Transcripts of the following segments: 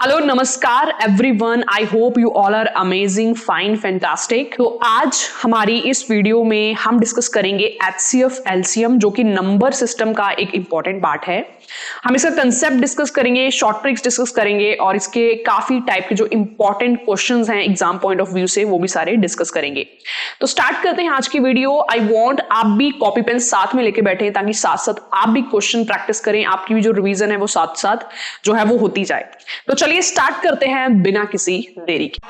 Hello नमस्कार everyone, I hope you all are amazing, fine, fantastic. तो आज हमारी इस वीडियो में हम डिस्कस करेंगे एचसीएफ एलसीएम, जो कि नंबर सिस्टम का एक इंपॉर्टेंट पार्ट है। हम इसका कंसेप्ट डिस्कस करेंगे, शॉर्ट ट्रिक्स डिस्कस करेंगे और इसके काफी टाइप के जो इंपॉर्टेंट क्वेश्चंस हैं एग्जाम पॉइंट ऑफ व्यू से, वो भी सारे डिस्कस करेंगे। तो स्टार्ट करते हैं आज की वीडियो। आई वांट आप भी कॉपी पेन साथ में लेके बैठे ताकि साथ साथ आप भी क्वेश्चन प्रैक्टिस करें, आपकी भी जो रिवीजन है वो साथ साथ जो है वो होती जाए। तो चलिए स्टार्ट करते हैं बिना किसी देरी के।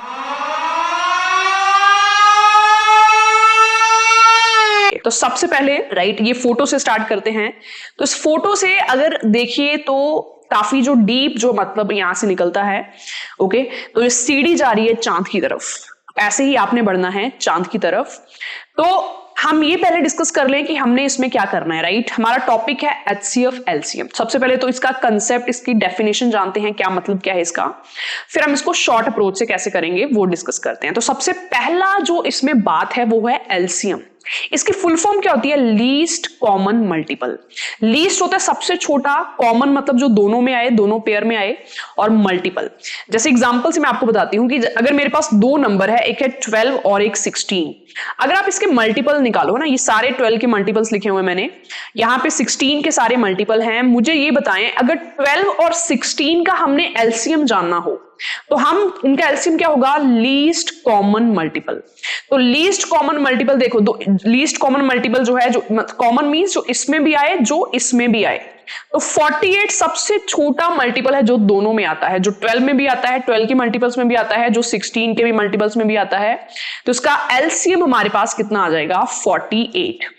तो सबसे पहले राइट ये फोटो से स्टार्ट करते हैं। तो इस फोटो से अगर देखिए तो काफी जो डीप जो मतलब यहां से निकलता है, ओके, तो ये सीढ़ी जा रही है चांद की तरफ, ऐसे ही आपने बढ़ना है चांद की तरफ। तो हम ये पहले डिस्कस कर लें कि हमने इसमें क्या करना है, राइट। हमारा टॉपिक है एचसीएफ एलसीएम। सबसे पहले तो इसका कंसेप्ट, इसकी डेफिनेशन जानते हैं, क्या मतलब क्या है इसका। फिर हम इसको शॉर्ट अप्रोच से कैसे करेंगे वो डिस्कस करते हैं। तो सबसे पहला जो इसमें बात है वो है एलसीएम। इसकी फुल फॉर्म क्या होती है? Least common multiple. लीस्ट होता है सबसे छोटा, कॉमन मतलब जो दोनों में आए, दोनों पेयर में आए, और मल्टीपल जैसे एग्जांपल से मैं आपको बताती हूं कि अगर मेरे पास दो नंबर है, एक है 12 और एक 16, अगर आप इसके मल्टीपल निकालो ना, ये सारे 12 के मल्टीपल्स लिखे हुए मैंने, यहां पे 16 के सारे मल्टीपल हैं। मुझे ये बताएं अगर 12 और 16 का हमने एलसीएम जानना हो तो हम इनका एलसीएम क्या होगा? Least common multiple. तो लीस्ट कॉमन मल्टीपल देखो, लीस्ट कॉमन मल्टीपल जो है, जो कॉमन मींस जो इसमें भी आए जो इसमें भी आए। तो 48 सबसे छोटा मल्टीपल है जो दोनों में आता है, जो 12 में भी आता है, 12 के मल्टीपल्स में भी आता है, जो 16 के भी मल्टीपल्स में भी आता है। तो इसका एलसीएम हमारे पास कितना आ जाएगा? 48।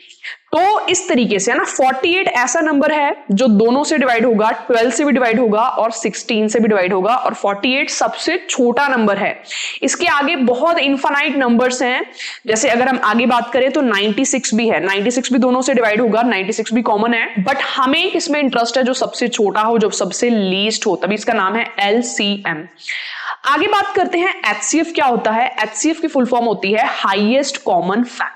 तो इस तरीके से है ना, 48 ऐसा नंबर है जो दोनों से डिवाइड होगा, 12 से भी डिवाइड होगा और 16 से भी डिवाइड होगा, और 48 सबसे छोटा नंबर है। इसके आगे बहुत इनफाइनाइट नंबर्स हैं, जैसे अगर हम आगे बात करें तो 96 भी है, 96 भी दोनों से डिवाइड होगा, 96 भी कॉमन है, बट हमें किसमें इंटरेस्ट है? जो सबसे छोटा हो, जो सबसे लीस्ट हो, तभी इसका नाम है एलसीएम। आगे बात करते हैं एचसीएफ क्या होता है। एचसीएफ की फुल फॉर्म होती है हाईएस्ट कॉमन फैक्टर,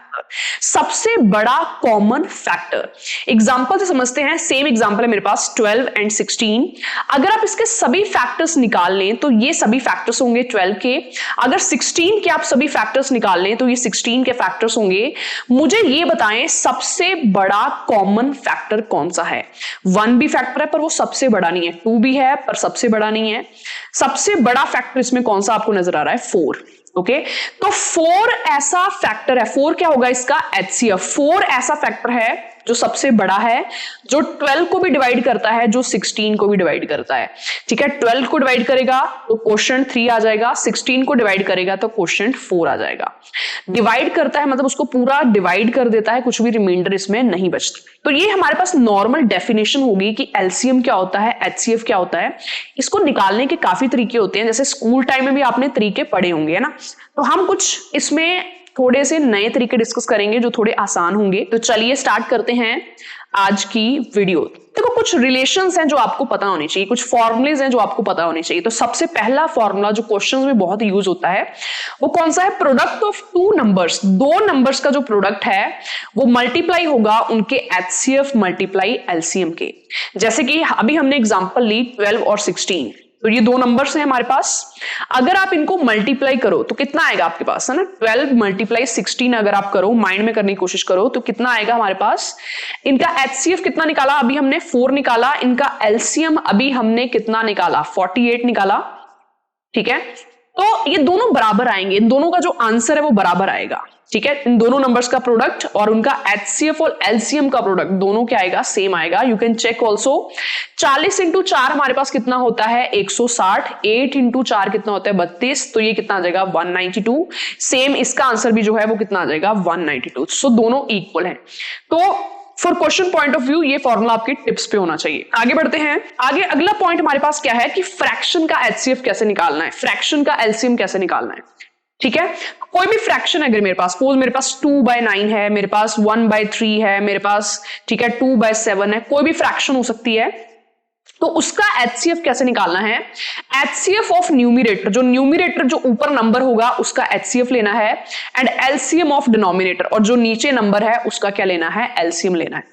सबसे बड़ा कॉमन फैक्टर। एग्जांपल से समझते हैं, सेम एग्जांपल है मेरे पास 12 एंड 16। अगर आप इसके सभी फैक्टर्स निकाल लें तो ये सभी फैक्टर्स होंगे 12 के। अगर 16 के आप सभी फैक्टर्स निकाल लें तो ये 16 के फैक्टर्स होंगे। मुझे ये बताएं सबसे बड़ा कॉमन फैक्टर कौन सा है? 1 भी फैक्टर है पर वो सबसे बड़ा नहीं है, 2 भी है पर सबसे बड़ा नहीं है। सबसे बड़ा फैक्टर इसमें कौन सा आपको नजर आ रहा है? 4। ओके, तो 4 ऐसा फैक्टर है, 4 क्या होगा इसका? एचसीएफ। 4 ऐसा फैक्टर है जो सबसे बड़ा है, जो 12 को भी डिवाइड करता है, जो 16 को भी डिवाइड करता है। ठीक है, 12 को डिवाइड करेगा तो क्वोशिएंट 3 आ जाएगा, 16 को डिवाइड करेगा तो क्वोशिएंट 4 आ जाएगा। डिवाइड करता है मतलब उसको पूरा डिवाइड कर देता है, कुछ भी रिमाइंडर इसमें नहीं बचता। तो ये हमारे पास नॉर्मल डेफिनेशन होगी कि एलसीएम क्या होता है, एचसीएफ क्या होता है। इसको निकालने के काफी तरीके होते हैं, जैसे स्कूल टाइम में भी आपने तरीके पढ़े होंगे, है ना। तो हम कुछ इसमें थोड़े से नए तरीके डिस्कस करेंगे जो थोड़े आसान होंगे। तो चलिए स्टार्ट करते हैं आज की वीडियो। देखो, कुछ रिलेशंस हैं जो आपको पता होने चाहिए, कुछ फॉर्मूलेज हैं जो आपको पता होने चाहिए। तो सबसे पहला फॉर्मूला जो क्वेश्चंस में बहुत यूज होता है वो कौन सा है? Product of two numbers. दो नंबर्स का जो प्रोडक्ट है वो मल्टीप्लाई होगा उनके एचसीएफ मल्टीप्लाई एलसीएम के। जैसे कि अभी हमने एग्जांपल ली 12 और 16, तो ये दो नंबर्स हैं हमारे पास। अगर आप इनको मल्टीप्लाई करो तो कितना आएगा आपके पास, है ना। 12 मल्टीप्लाई 16 अगर आप करो, माइंड में करने की कोशिश करो, तो कितना आएगा हमारे पास? इनका एचसीएफ कितना निकाला? अभी हमने 4 निकाला। इनका एलसीएम अभी हमने कितना निकाला? 48 निकाला। ठीक है, तो ये दोनों बराबर आएंगे, इन दोनों का जो आंसर है वो बराबर आएगा। ठीक है, इन दोनों नंबर्स का प्रोडक्ट और उनका एचसीएफ और एलसीएम का प्रोडक्ट दोनों क्या आएगा? सेम आएगा। You can check also. 40 into 4 हमारे पास कितना होता है? 160। 8 इंटू 4 कितना होता है? 32। तो ये कितना आ जाएगा? 192। सेम इसका आंसर भी जो है वो कितना आ जाएगा? 192। सो दोनों इक्वल है। तो for question point of view ये फॉर्मूला आपकी टिप्स पे होना चाहिए। आगे बढ़ते हैं। आगे अगला पॉइंट हमारे पास क्या है कि फ्रैक्शन का एचसीएफ कैसे निकालना है, फ्रैक्शन का एलसीएम कैसे निकालना है। ठीक है, कोई भी फ्रैक्शन अगर मेरे पास, सपोज मेरे पास 2/9 है, मेरे पास 1/3 है, मेरे पास, ठीक है, 2/7 है, कोई भी फ्रैक्शन हो सकती है, तो उसका एचसीएफ कैसे निकालना है? एचसीएफ ऑफ न्यूमरेटर, जो न्यूमरेटर जो ऊपर नंबर होगा उसका एचसीएफ लेना है, एंड एलसीएम ऑफ डिनोमिनेटर, और जो नीचे नंबर है उसका क्या लेना है? एलसीएम लेना है।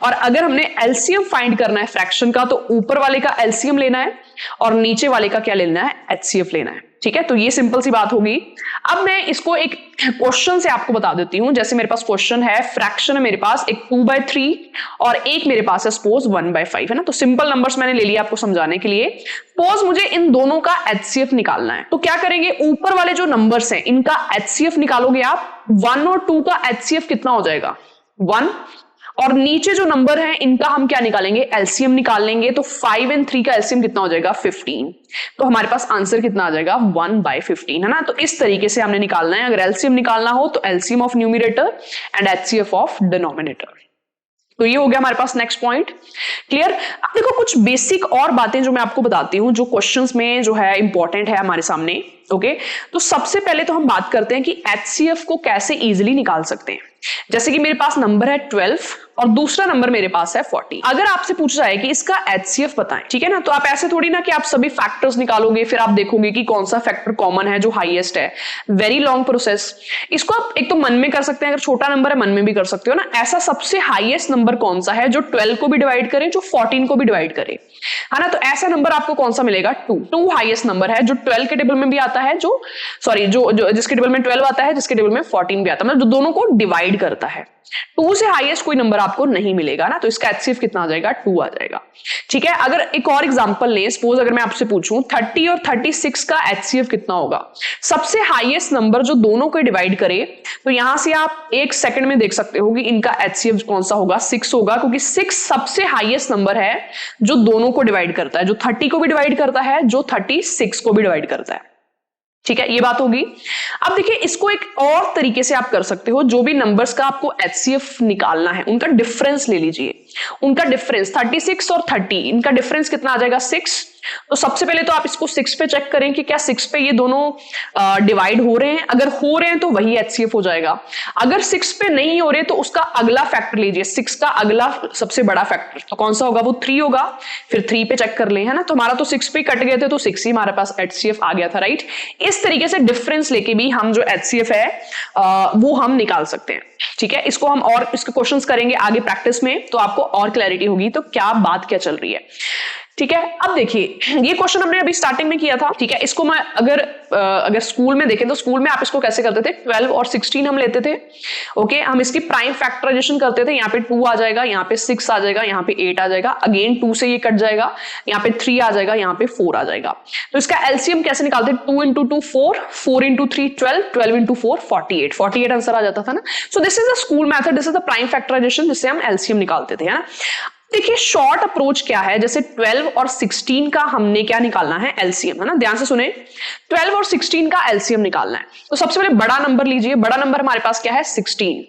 और अगर हमने एलसीएम फाइंड करना है फ्रैक्शन का, तो ऊपर वाले का एलसीएम लेना है और नीचे वाले का क्या लेना है, एचसीएफ लेना है। ठीक है, तो ये सिंपल सी बात होगी। अब मैं इसको एक क्वेश्चन से आपको बता देती हूं। जैसे मेरे पास क्वेश्चन है, फ्रैक्शन है मेरे पास, एक 2/3 और एक मेरे पास है सपोज 1/5 है ना। तो सिंपल नंबर्स मैंने ले लिया आपको समझाने के लिए। सपोज मुझे इन दोनों का एचसीएफ निकालना है, तो क्या करेंगे, ऊपर वाले जो नंबर्स हैं इनका एचसीएफ निकालोगे आप। 1 और 2 का एचसीएफ कितना हो जाएगा, 1, और नीचे जो नंबर है इनका हम क्या निकालेंगे, एलसीएम निकाल लेंगे। तो 5 और 3 का एलसीएम कितना हो जाएगा, 15। तो हमारे पास आंसर कितना आ जाएगा, 1/15 है ना। तो इस तरीके से हमने निकालना है। अगर एलसीएम निकालना हो तो LCM of numerator and HCF of denominator. तो ये हो गया हमारे पास नेक्स्ट पॉइंट। क्लियर। अब देखो कुछ बेसिक और बातें जो मैं आपको बताती हूं, जो क्वेश्चंस में जो है इंपॉर्टेंट है हमारे सामने। ओके, तो सबसे पहले तो हम बात करते हैं कि एचसीएफ को कैसे इजीली निकाल सकते हैं। जैसे कि मेरे पास नंबर है 12 और दूसरा नंबर मेरे पास है 40। अगर आपसे पूछा जाए कि इसका एचसीएफ बताएं, ठीक है ना, तो आप ऐसे थोड़ी ना कि आप सभी फैक्टर्स निकालोगे फिर आप देखोगे कि कौन सा फैक्टर कॉमन है जो हाईएस्ट है। Very long process. इसको आप एक तो मन में कर सकते हैं, अगर छोटा नंबर है मन में भी कर सकते हो ना। ऐसा सबसे हाईएस्ट नंबर कौन सा है जो 12 को भी डिवाइड करे, जो 14 को भी डिवाइड करे, है ना। तो ऐसा नंबर आपको कौन सा मिलेगा, 2 हाईएस्ट नंबर है जो 12 के टेबल में भी आता है, जो जिसके टेबल में 12 आता है, जिसके टेबल में 14 भी आता है, मतलब जो दोनों को डिवाइड करता है। 2 से हाईएस्ट कोई नंबर आपको नहीं मिलेगा ना। तो इसका एचसीएफ कितना आ जाएगा, 2 आ जाएगा। ठीक है। अगर एक और एग्जांपल लें, सपोज अगर मैं आपसे पूछूं 30 और 36 का एचसीएफ कितना होगा, सबसे हाईएस्ट नंबर जो दोनों को डिवाइड करे, तो यहां से आप एक सेकंड में देख सकते हो कि इनका एचसीएफ कौन सा होगा, 6 होगा, क्योंकि 6 सबसे हाईएस्ट नंबर है जो दोनों को डिवाइड करता है, जो 30 को भी डिवाइड करता है, जो 36 को भी डिवाइड करता है। ठीक है, ये बात होगी। अब देखिए इसको एक और तरीके से आप कर सकते हो। जो भी नंबर्स का आपको एचसीएफ निकालना है उनका डिफरेंस ले लीजिए। उनका डिफरेंस 36 और 30, इनका डिफरेंस कितना आ जाएगा, 6। तो सबसे पहले तो आप इसको 6 पे चेक करें कि क्या 6 पे ये दोनों डिवाइड हो रहे हैं। अगर हो रहे हैं तो वही एचसीएफ हो जाएगा। अगर 6 पे नहीं हो रहे तो उसका अगला फैक्टर लीजिए, 6 का अगला सबसे बड़ा फैक्टर तो कौन सा होगा, वो 3 होगा। फिर 3 पे चेक कर ले, है ना। तो हमारा तो 6 पे कट गए थे तो 6 ही हमारे पास एचसीएफ आ गया था, राइट। इस तरीके से डिफरेंस लेके भी हम जो एचसीएफ है वो हम निकाल सकते हैं। ठीक है, इसको हम और इसके क्वेश्चंस करेंगे आगे प्रैक्टिस में, तो आपको और क्लैरिटी होगी तो क्या बात क्या चल रही है। ठीक है, अब देखिए ये क्वेश्चन हमने अभी स्टार्टिंग में किया था। ठीक है, इसको मैं अगर स्कूल में देखें तो स्कूल में आप इसको कैसे करते थे, 12 और 16 हम लेते थे। ओके, हम इसकी प्राइम फैक्टराइजेशन करते थे। यहाँ पे 2 आ जाएगा, यहाँ पे 6 आ जाएगा, यहाँ पे 8 आ जाएगा, अगेन 2 से ये कट जाएगा, यहाँ पे 3 आ जाएगा, यहाँ पे 4 आ जाएगा। तो इसका एलसीएम कैसे निकालते हैं, 2 × 2 4, 4 × 3 12, 12 × 4 48 आंसर आ जाता था ना। So this is the school method, this is the prime factorization जिससे हम एलसीएम निकालते थे, है ना। देखिए शॉर्ट अप्रोच क्या है, जैसे 12 और 16 का हमने क्या निकालना है, एलसीएम, है ना। ध्यान से सुने, 12 और 16 का एलसीएम निकालना है। तो सबसे पहले बड़ा नंबर लीजिए। बड़ा नंबर हमारे पास क्या है, 16।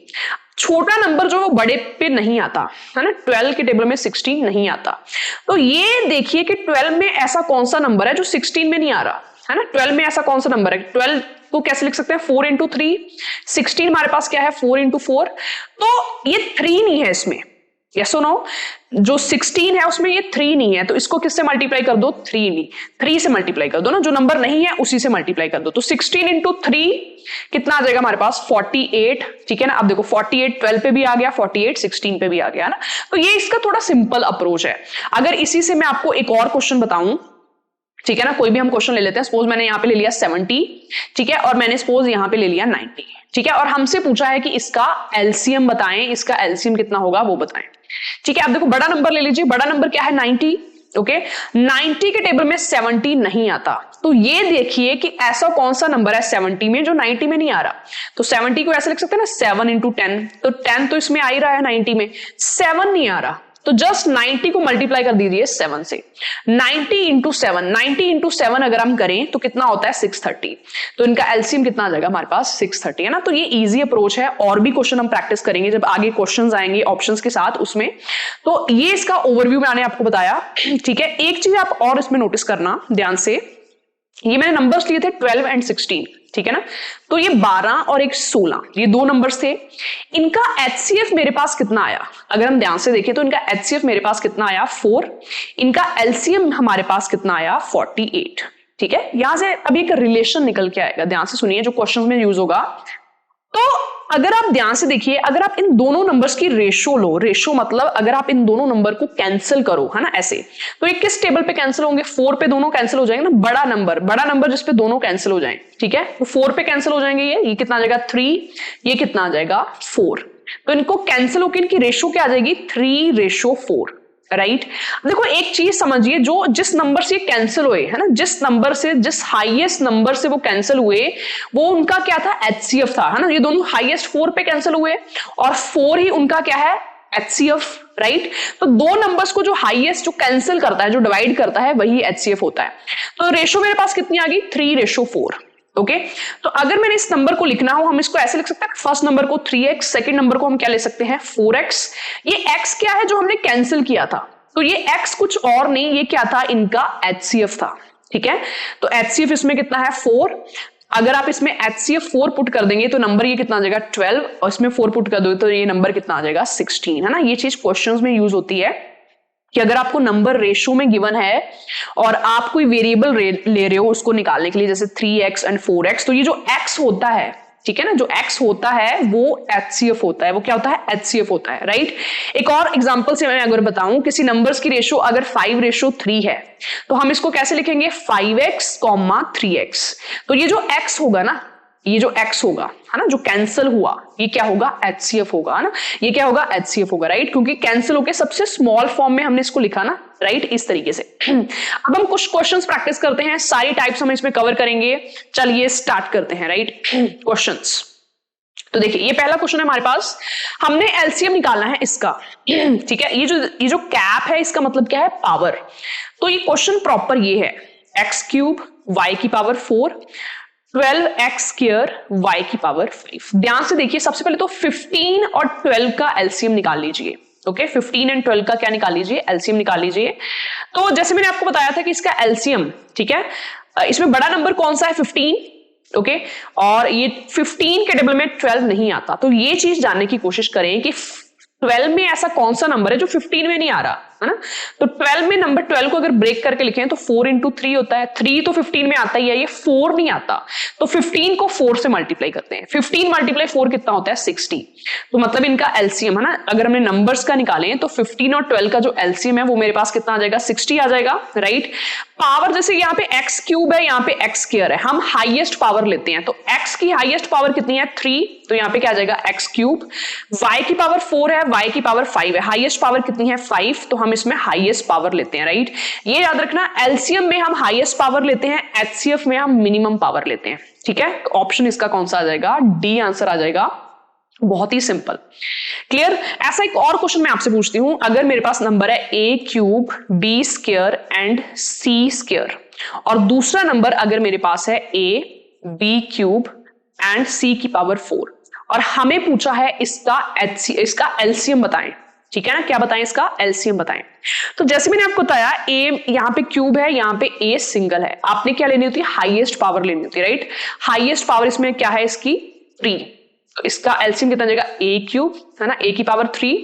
छोटा नंबर जो वो बड़े पे नहीं आता, है ना, 12 के टेबल में 16 नहीं आता। तो ये देखिए कि 12 में ऐसा कौन सा नंबर है जो 16 में नहीं आ रहा, है ना। 12 में ऐसा कौन सा नंबर है, 12 को कैसे लिख सकते हैं, 4 × 3, 16 हमारे पास क्या है, 4 × 4। तो ये 3 नहीं है इसमें, यस और नो। जो 16 है उसमें ये 3 नहीं है, तो इसको किससे मल्टीप्लाई कर दो, 3 से मल्टीप्लाई कर दो ना, जो नंबर नहीं है उसी से मल्टीप्लाई कर दो। तो 16 × 3 कितना आ जाएगा हमारे पास, 48। ठीक है ना। अब देखो 48 12 पे भी आ गया, 48 16 पे भी आ गया ना। तो ये इसका थोड़ा सिंपल अप्रोच है। अगर इसी से मैं आपको एक और क्वेश्चन बताऊं, ठीक है ना, कोई भी हम क्वेश्चन ले लेते हैं। सपोज मैंने यहाँ पे ले लिया 70, ठीक है, और मैंने सपोज यहाँ पे ले लिया 90, ठीक है, और हमसे पूछा है कि इसका एलसीएम बताएं, इसका एलसीएम कितना होगा वो बताएं। ठीक है, अब देखो बड़ा नंबर ले लीजिए। बड़ा नंबर क्या है, 90। ओके, 90 के टेबल में 70 नहीं आता। तो ये देखिए कि ऐसा कौन सा नंबर है 70 में जो 90 में नहीं आ रहा। तो 70 को ऐसे लिख सकते हैं ना, 7 × 10। तो 10 तो इसमें आ ही रहा है 90 में, 7 नहीं आ रहा। तो जस्ट 90 को मल्टीप्लाई कर दीजिए 7 से। 90 × 7 अगर हम करें तो कितना होता है, 630। तो इनका एलसीएम कितना आ जाएगा हमारे पास, 630, है ना। तो ये इजी अप्रोच है। और भी क्वेश्चन हम प्रैक्टिस करेंगे जब आगे क्वेश्चंस आएंगे ऑप्शंस के साथ उसमें। तो ये इसका ओवरव्यू मैंने आपको बताया। ठीक है, एक चीज आप और इसमें नोटिस करना ध्यान से, ये मैंने नंबर्स लिए थे 12 और 16, ठीक है ना। तो ये 12 और एक 16, ये 2 नंबर्स थे। इनका एचसीएफ मेरे पास कितना आया, अगर हम ध्यान से देखें तो इनका एचसीएफ मेरे पास कितना आया, 4। इनका एलसीएम हमारे पास कितना आया, 48। ठीक है, यहां से अभी एक रिलेशन निकल के आएगा, ध्यान से सुनिए, जो क्वेश्चन में यूज होगा। तो अगर आप ध्यान से देखिए, अगर आप इन दोनों नंबर्स की रेशो लो, रेशो मतलब अगर आप इन दोनों नंबर को कैंसिल करो, है ना, ऐसे, तो ये किस टेबल पे कैंसिल होंगे? 4 पे दोनों कैंसिल हो जाएंगे ना, बड़ा नंबर जिसपे दोनों कैंसिल हो जाएं, ठीक है, तो 4 पे कैंसिल हो जाएंगे, ये कितना आ जाएगा 3, ये कितना आ जाएगा 4, तो इनको कैंसिल होकर इनकी रेशो क्या आ जाएगी 3:4, राइट। देखो एक चीज समझिए, जो जिस नंबर से कैंसिल हुए, है ना, जिस नंबर से, जिस हाईएस्ट नंबर से वो कैंसिल हुए, वो उनका क्या था? एचसीएफ था, है ना, ये दोनों हाईएस्ट 4 पे कैंसिल हुए और 4 ही उनका क्या है? HCF, right. तो दो नंबर्स को जो हाईएस्ट जो कैंसिल करता है, जो डिवाइड करता है, वही एचसीएफ होता है। तो रेशो मेरे पास कितनी आ गई? 3:4, ओके। तो अगर मैंने इस नंबर को लिखना हो, हम इसको ऐसे लिख सकते हैं, फर्स्ट नंबर को 3x, सेकंड नंबर को हम क्या ले सकते हैं 4x। ये x क्या है? जो हमने कैंसिल किया था, तो ये x कुछ और नहीं, ये क्या था? इनका HCF था, ठीक है। तो HCF इसमें कितना है 4, अगर आप इसमें HCF 4 पुट कर देंगे तो नंबर ये कितना आ जाएगा 12, और इसमें 4 पुट कर दो तो ये नंबर कितना आ जाएगा 16, है ना। ये चीज क्वेश्चंस में यूज होती है कि अगर आपको नंबर रेशो में गिवन है और आप कोई वेरिएबल ले रहे हो उसको निकालने के लिए, जैसे 3x एंड 4x, तो ये जो x होता है, ठीक है ना, जो x होता है वो HCF होता है, वो क्या होता है? HCF होता है, राइट। एक और एग्जांपल से मैं अगर बताऊं, किसी नंबर्स की रेशो अगर 5:3 है, तो हम इसको कैसे लिखेंगे? 5x, 3x। तो ये जो x होगा ना, ये जो x होगा, है ना, जो कैंसिल हुआ, ये क्या होगा? HCF होगा, है ना, ये क्या होगा? HCF होगा, राइट, क्योंकि कैंसिल होके सबसे स्मॉल फॉर्म में हमने इसको लिखा ना, राइट, इस तरीके से। अब हम कुछ क्वेश्चंस प्रैक्टिस करते हैं, सारी टाइप्स हम इसमें कवर करेंगे। चलिए स्टार्ट करते हैं, राइट, क्वेश्चंस। तो देखिए ये पहला क्वेश्चन है हमारे पास, हमने एलसीएम निकालना है इसका, ठीक है। ये जो कैप है इसका मतलब क्या है? पावर। तो ये क्वेश्चन प्रॉपर ये है, x³ y⁴, 12x² y⁵। ध्यान से देखिए, सबसे पहले तो 15 और 12 का एलसीएम निकाल लीजिए, ओके। 15 एंड 12 का क्या निकाल लीजिए? एलसीएम निकाल लीजिए। तो जैसे मैंने आपको बताया था कि इसका एलसीएम, ठीक है, इसमें बड़ा नंबर कौन सा है? 15, ओके, और ये 15 के टेबल में 12 नहीं आता, तो ये चीज जानने की कोशिश करें कि 12 में ऐसा कौन सा नंबर है जो 15 में नहीं आ रहा, है ना। तो 12 में नंबर 12 को अगर ब्रेक करके लिखें तो 4 × 3 होता है, 3 तो 15 में आता ही है, ये 4 नहीं आता, तो 15 को 4 से मल्टीप्लाई करते हैं, 15 × 4 कितना होता है? 60। तो मतलब इनका एलसीएम, है ना, अगर हमने नंबर्स का निकालें तो 15 और 12 का जो एलसीएम है वो मेरे पास कितना आ जाएगा? 60 आ जाएगा, राइट। पावर, जैसे यहाँ पे x³ है, यहाँ पे x² है, हम हाईएस्ट पावर लेते हैं, तो x की हाईएस्ट पावर कितनी है? 3, तो यहाँ पे क्या आ जाएगा? x³। y⁴ है, y⁵ है, हाईएस्ट पावर कितनी है? 5, तो हम इसमें हाईएस्ट पावर लेते हैं, राइट। ये याद रखना, एलसीएम में हम हाईएस्ट पावर लेते हैं, एचसीएफ में हम मिनिमम पावर लेते हैं, ठीक है। तो ऑप्शन इसका कौन सा आ जाएगा? डी आंसर आ जाएगा, बहुत ही सिंपल, क्लियर। ऐसा एक और क्वेश्चन मैं आपसे पूछती हूं, अगर मेरे पास नंबर है a³ b² एंड c², और दूसरा नंबर अगर मेरे पास है a b³ एंड c⁴, और हमें पूछा है इसका एलसीएम बताएं, ठीक है ना, क्या बताएं? इसका एलसीएम बताएं। तो जैसे मैंने आपको बताया, a यहाँ पे क्यूब है, यहाँ पे a सिंगल है, आपने क्या लेनी होती है? हाईएस्ट पावर लेनी होती है, राइट। हाईएस्ट पावर इसमें क्या है? इसकी 3, तो इसका एलसीएम कितना जाएगा? a³, है ना, a⁴,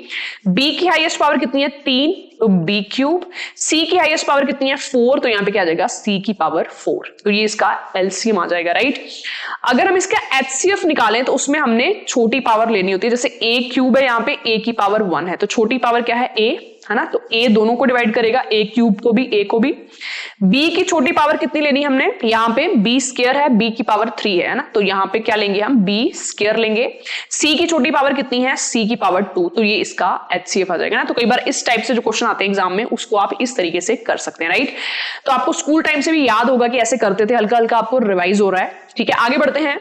b की हाईएस्ट पावर कितनी है? 3, तो b³, c की हाईएस्ट पावर कितनी है? 4, तो यहाँ पे क्या आ जाएगा? c⁴, तो ये इसका एलसीएम आ जाएगा, राइट। अगर हम इसका एचसीएफ निकालें तो उसमें हमने छोटी पावर लेनी होती है, जैसे a³ है, यहाँ पे a⁴ है, तो छोटी पावर क्या है? a, है ना, तो a दोनों को डिवाइड करेगा, a³ को भी, a को भी। b की छोटी पावर कितनी लेनी हमने? यहाँ पे b² है, b⁴ है ना, तो यहाँ पे क्या लेंगे हम? b² लेंगे। c की छोटी पावर कितनी है? c⁴, तो ये इसका HCF आ जाएगा ना। तो कई बार इस टाइप से जो क्वेश्चन आते हैं एग्जाम में, उसको आप इस तरीके से कर सकते हैं, राइट। तो आपको स्कूल टाइम से भी याद होगा कि ऐसे करते थे, हल्का हल्का आपको रिवाइज हो रहा है, ठीक है। आगे बढ़ते हैं,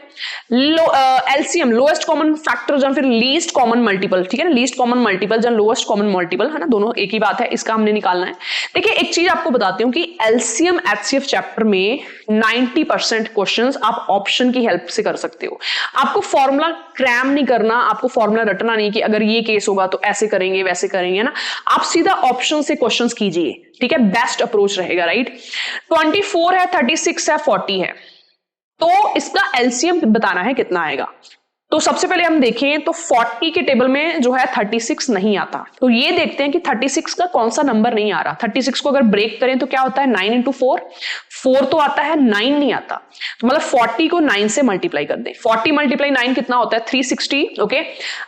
एलसीएम, लोएस्ट कॉमन फैक्टर या फिर लीस्ट कॉमन मल्टीपल, ठीक है ना, लीस्ट कॉमन मल्टीपल या लोएस्ट कॉमन मल्टीपल, है ना, दोनों एक ही बात है, इसका हमने निकालना है। देखिए एक चीज आपको बताती हूँ कि एलसीएम HCF चैप्टर में 90% क्वेश्चंस आप ऑप्शन की हेल्प से कर सकते हो। आपको फॉर्मूला क्रैम नहीं करना, आपको फॉर्मूला रटना नहीं कि अगर ये केस होगा तो ऐसे करेंगे वैसे करेंगे ना, आप सीधा ऑप्शन से क्वेश्चंस कीजिए, ठीक है, बेस्ट अप्रोच रहेगा, राइट। 24 है, 36 है, 40 है, तो इसका एलसीएम बताना है कितना आएगा। तो सबसे पहले हम देखें तो 40 के टेबल में जो है 36 नहीं आता, तो ये देखते हैं कि 36 का कौन सा नंबर नहीं आ रहा। 36 को अगर ब्रेक करें तो क्या होता है 9 इंटू 4 तो आता है, 9 नहीं आता, तो मतलब 40 को 9 से मल्टीप्लाई कर दें। 40 मल्टीप्लाई 9 कितना होता है 360। ओके,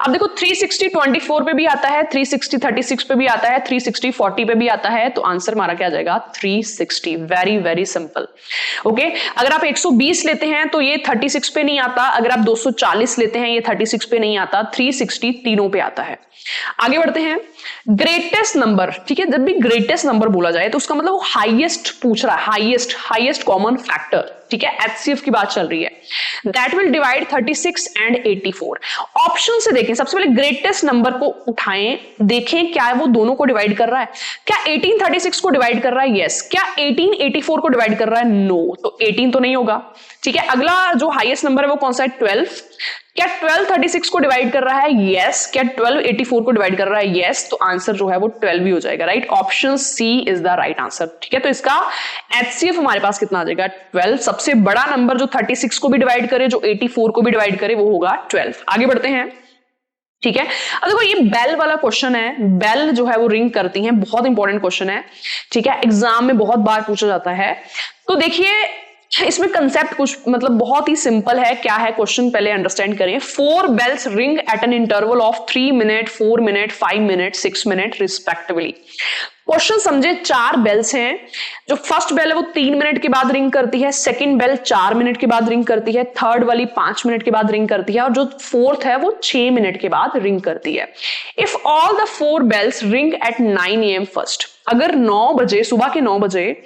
अब देखो 360 24 पे भी आता है, 360 36 पे भी आता है, 360 40 पे भी आता है, तो आंसर हमारा क्या आ जाएगा 360। Very very simple. ओके, अगर आप 120 लेते हैं तो ये 36 पे नहीं आता, अगर आप 240 लेते हैं ये 36 पे नहीं आता, 360 तीनों पे आता है। आगे बढ़ते हैं, ग्रेटेस्ट नंबर। ठीक है, जब भी ग्रेटेस्ट नंबर बोला जाए तो उसका मतलब वो हाईएस्ट पूछ रहा है, हाईएस्ट कॉमन फैक्टर। ठीक है, एचसीएफ की बात चल रही है। That will divide 36 and 84। Option से देखें, सबसे पहले ग्रेटेस्ट नंबर को उठाएं, देखें क्या है वो दोनों को डिवाइड कर रहा है। क्या 18 36 को डिवाइड कर रहा है? यस। क्या 18 84 को डिवाइड कर रहा है? नो। तो 18 तो नहीं होगा। ठीक है, अगला जो हाईएस्ट नंबर है वो कौन सा है 12। क्या 12 36 को डिवाइड कर रहा है? यस। क्या 12 84 को डिवाइड कर रहा है? यस। तो आंसर जो है वो 12 भी हो जाएगा, right. Option C is the right answer. ठीक है, तो इसका एचसीएफ हमारे पास कितना आ जाएगा 12। सबसे बड़ा नंबर जो 36 को भी डिवाइड करे, जो 84 को भी डिवाइड करे, वो होगा 12। आगे बढ़ते हैं। ठीक है, अब देखो ये बेल वाला क्वेश्चन है, बेल जो है वो रिंग करती है, बहुत इंपॉर्टेंट क्वेश्चन है। ठीक है, एग्जाम में बहुत बार पूछा जाता है। तो देखिए इसमें कंसेप्ट कुछ मतलब बहुत ही सिंपल है। क्या है क्वेश्चन, पहले अंडरस्टैंड करें। 4 bells ring at an interval of 3 minute 4 minute 5 minute 6 minute respectively. Question समझे, 4 बेल्स हैं। जो फर्स्ट बेल है वो 3 मिनट के बाद रिंग करती है, सेकंड बेल 4 मिनट के बाद रिंग करती है, थर्ड वाली 5 मिनट के बाद रिंग करती है, और जो फोर्थ है वो 6 मिनट के बाद रिंग करती है। If all the 4 bells ring at 9 AM first, अगर 9 बजे, सुबह के 9 बजे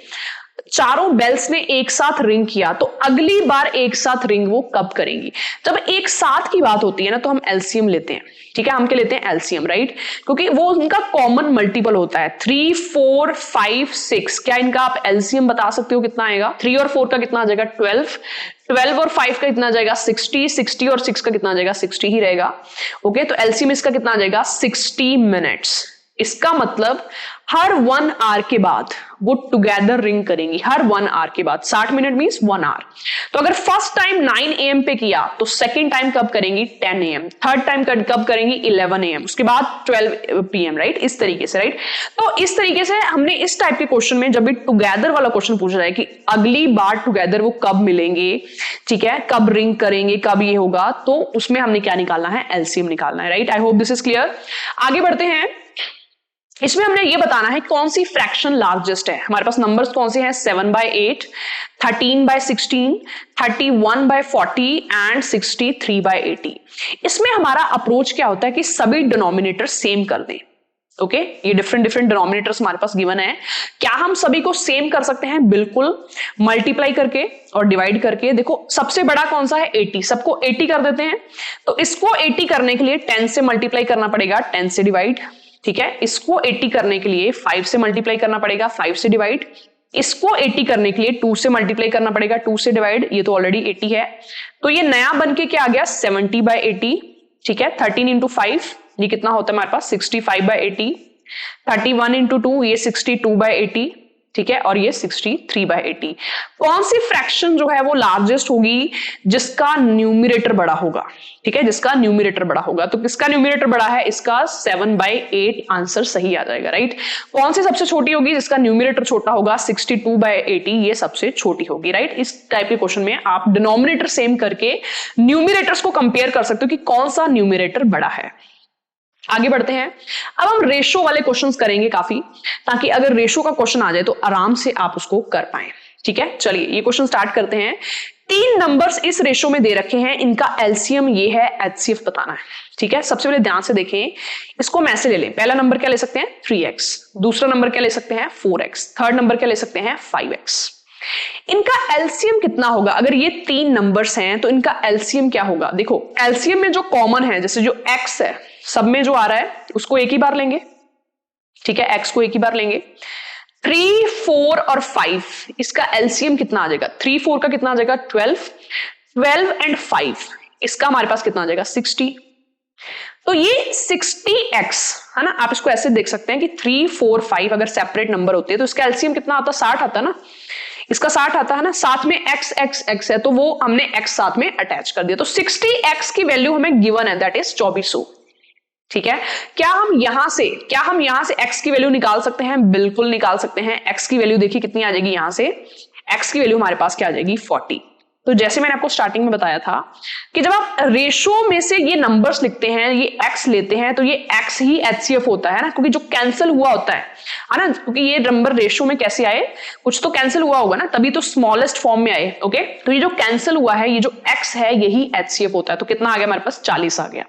चारों बेल्स ने एक साथ रिंग किया, तो अगली बार एक साथ रिंग वो कब करेंगी? जब एक साथ की बात होती है ना तो हम एलसीएम लेते हैं। ठीक है, हम क्या लेते हैं? एलसीएम, राइट, क्योंकि वो उनका कॉमन मल्टीपल होता है। 3 4 5 6, क्या इनका आप एलसीएम बता सकते हो कितना आएगा? 3 और 4 का कितना आ जाएगा 12, 12 और 5 का कितना आ जाएगा 60, 60 और 6 का कितना आ जाएगा 60 ही रहेगा। ओके, तो एलसीएम इसका कितना आ जाएगा 60 मिनट्स। इसका मतलब हर 1 आवर के बाद वो टुगेदर रिंग करेंगी, हर 1 आवर के बाद। 60 मिनट मींस 1 आवर। तो अगर फर्स्ट टाइम 9 AM पे किया तो सेकंड टाइम कब करेंगी 10 AM, थर्ड टाइम कब करेंगी 11 AM, उसके बाद 12 PM, राइट, इस तरीके से, राइट। तो इस तरीके से हमने इस टाइप के क्वेश्चन में जब भी टुगेदर वाला क्वेश्चन पूछा जाए कि अगली बार टुगेदर वो कब मिलेंगे, ठीक है, कब रिंग करेंगे, कब ये होगा, तो उसमें हमने क्या निकालना है? एलसीएम निकालना है, right. I hope this is clear. आगे बढ़ते हैं। इसमें हमने ये बताना है कौन सी फ्रैक्शन लार्जेस्ट है। हमारे पास नंबर्स कौन से हैं? 7/8, 13/16, 31/40 एंड 63/80। इसमें हमारा अप्रोच क्या होता है कि सभी डिनोमिनेटर सेम कर दें। ओके, ये डिफरेंट डिनोमिनेटर्स हमारे पास गिवन है। क्या हम सभी को सेम कर सकते हैं? बिल्कुल, मल्टीप्लाई करके और डिवाइड करके। देखो सबसे बड़ा कौन सा है? 80, सबको 80 कर देते हैं। तो इसको 80 करने के लिए 10 से मल्टीप्लाई करना पड़ेगा, 10 से डिवाइड। ठीक है, इसको 80 करने के लिए 5 से मल्टीप्लाई करना पड़ेगा, 5 से डिवाइड। इसको 80 करने के लिए 2 से मल्टीप्लाई करना पड़ेगा, 2 से डिवाइड। ये तो ऑलरेडी 80 है, तो ये नया बन के क्या आ गया 70/80। ठीक है, 13 इंटू 5 ये कितना होता है हमारे पास 65/80, 31 इंटू 2 ये 62/80। ठीक है, और ये 63/80। कौन सी फ्रैक्शन जो है वो लार्जेस्ट होगी? जिसका न्यूमरेटर बड़ा होगा। ठीक है, जिसका न्यूमरेटर बड़ा होगा। तो किसका न्यूमरेटर बड़ा है? इसका 7/8 आंसर सही आ जाएगा, राइट। कौन सी सबसे छोटी होगी? जिसका न्यूमरेटर छोटा होगा, 62/80 ये सबसे छोटी होगी, राइट। इस टाइप के क्वेश्चन में आप डिनोमिनेटर सेम करके न्यूमरेटर्स को कंपेयर कर सकते हो कि कौन सा न्यूमरेटर बड़ा है। आगे बढ़ते हैं। अब हम रेशो वाले क्वेश्चंस करेंगे काफी, ताकि अगर रेशो का क्वेश्चन आ जाए तो आराम से आप उसको कर पाए। ठीक है, चलिए ये क्वेश्चन स्टार्ट करते हैं। 3 नंबर्स इस रेशो में दे रखे हैं, इनका एलसीएम ये है, एचसीएफ बताना है। ठीक है, सबसे पहले ध्यान से देखें, इसको मैं ऐसे ले लें। पहला नंबर क्या ले सकते हैं 3x, दूसरा नंबर क्या ले सकते हैं 4x, थर्ड नंबर क्या ले सकते हैं 5x। इनका एलसीएम कितना होगा? अगर ये 3 नंबर्स हैं तो इनका एलसीएम क्या होगा? देखो एलसीएम में जो कॉमन है, जैसे जो x है सब में जो आ रहा है उसको एक ही बार लेंगे। ठीक है, x को एक ही बार लेंगे। 3 4 और 5 इसका एलसीएम कितना आ जाएगा? 3 4 का कितना आ जाएगा 12, 12 एंड 5 इसका हमारे पास कितना आ जाएगा 60। तो ये 60x है ना, आप इसको ऐसे देख सकते हैं कि 3 4 5 अगर सेपरेट नंबर होते हैं तो इसका एलसीएम कितना आता है 60 आता है ना। इसका 60 आता है ना, साथ में x x x है तो वो हमने x साथ में अटैच कर दिया, तो 60x की वैल्यू हमें गिवन है, दैट इज 2400। ठीक है, क्या हम यहां से x की वैल्यू निकाल सकते हैं? बिल्कुल निकाल सकते हैं। x की वैल्यू देखिए कितनी आ जाएगी, यहां से x की वैल्यू हमारे पास क्या आ जाएगी 40। तो जैसे मैंने आपको स्टार्टिंग में बताया था कि जब आप रेशो में से ये नंबर्स लिखते हैं, ये x लेते हैं, तो ये x ही HCF होता है ना, क्योंकि जो कैंसिल हुआ होता है ना, क्योंकि ये नंबर रेशो में कैसे आए, कुछ तो कैंसिल हुआ होगा ना, तभी तो स्मॉलेस्ट फॉर्म में आए। ओके, तो ये जो कैंसिल हुआ है, ये जो x है, यही HCF होता है। तो कितना आ गया हमारे पास? 40 आ गया।